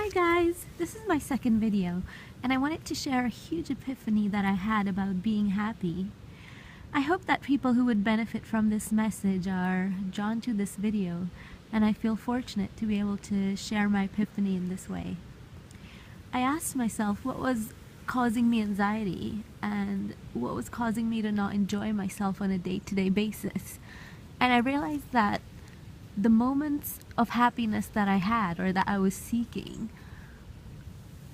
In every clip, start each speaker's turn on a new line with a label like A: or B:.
A: Hi guys, this is my second video and I wanted to share a huge epiphany that I had about being happy. I hope that people who would benefit from this message are drawn to this video, and I feel fortunate to be able to share my epiphany in this way. I asked myself what was causing me anxiety and what was causing me to not enjoy myself on a day-to-day basis. And I realized that the moments of happiness that I had or that I was seeking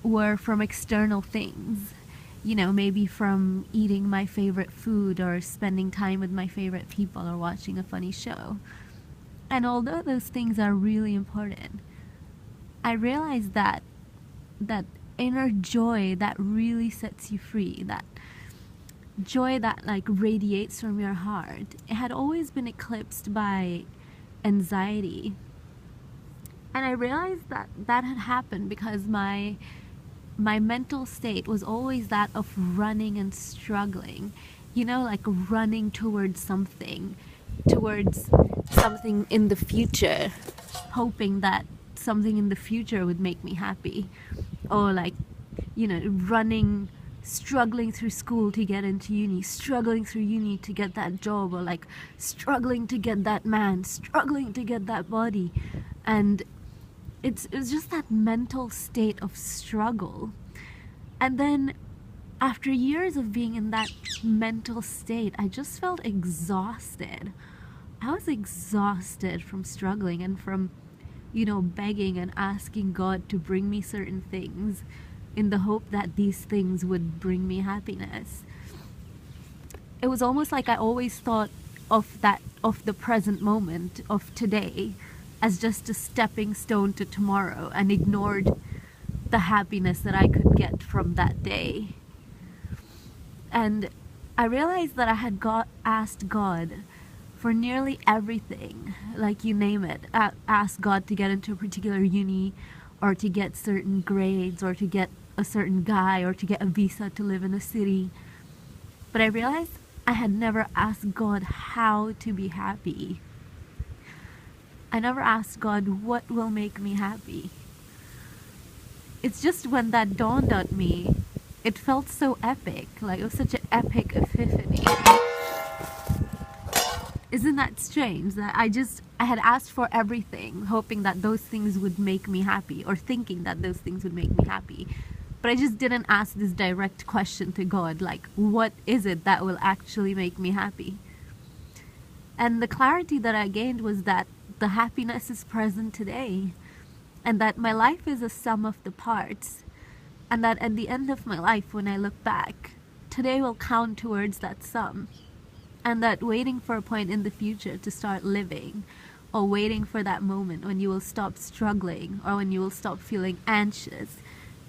A: were from external things. You know, maybe from eating my favorite food or spending time with my favorite people or watching a funny show. And although those things are really important, I realized that inner joy that really sets you free, that joy that like radiates from your heart, it had always been eclipsed by anxiety. And I realized that had happened because my mental state was always that of running and struggling, you know, like running towards something in the future, hoping that something in the future would make me happy, or like, you know, struggling through school to get into uni, struggling through uni to get that job, or like struggling to get that man, struggling to get that body. And it's just that mental state of struggle. And then after years of being in that mental state, I just felt exhausted. I was exhausted from struggling and from, you know, begging and asking God to bring me certain things in the hope that these things would bring me happiness. It was almost like I always thought of the present moment, of today, as just a stepping stone to tomorrow, and ignored the happiness that I could get from that day. And I realized that I had asked God for nearly everything, like you name it. Asked God to get into a particular uni, or to get certain grades, or to get a certain guy, or to get a visa to live in a city. But I realized I had never asked God how to be happy. I never asked God what will make me happy. It's just when that dawned on me, it felt so epic. Like, it was such an epic epiphany. Isn't that strange? That I had asked for everything, hoping that those things would make me happy, or thinking that those things would make me happy. But I just didn't ask this direct question to God, like, what is it that will actually make me happy? And the clarity that I gained was that the happiness is present today, and that my life is a sum of the parts, and that at the end of my life, when I look back, today will count towards that sum. And that waiting for a point in the future to start living, or waiting for that moment when you will stop struggling, or when you will stop feeling anxious,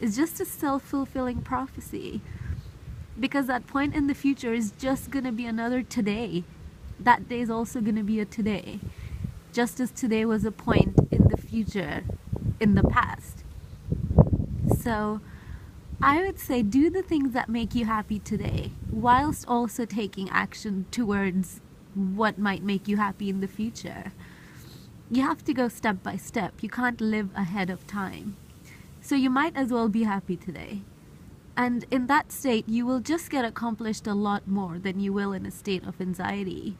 A: is just a self-fulfilling prophecy. Because that point in the future is just gonna be another today. That day is also gonna be a today. Just as today was a point in the future, in the past. So I would say do the things that make you happy today, whilst also taking action towards what might make you happy in the future. You have to go step by step. You can't live ahead of time. So you might as well be happy today. And in that state, you will just get accomplished a lot more than you will in a state of anxiety.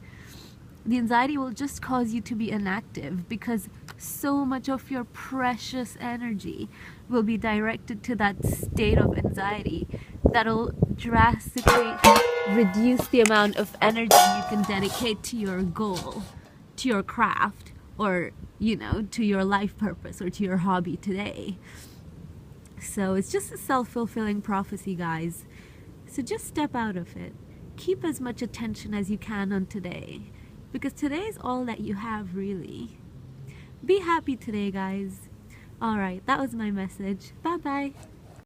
A: The anxiety will just cause you to be inactive, because so much of your precious energy will be directed to that state of anxiety that'll drastically reduce the amount of energy you can dedicate to your goal, to your craft, or, you know, to your life purpose, or to your hobby today. So it's just a self-fulfilling prophecy, guys. So just step out of it. Keep as much attention as you can on today, because today is all that you have, really. Be happy today, guys. Alright, that was my message. Bye-bye.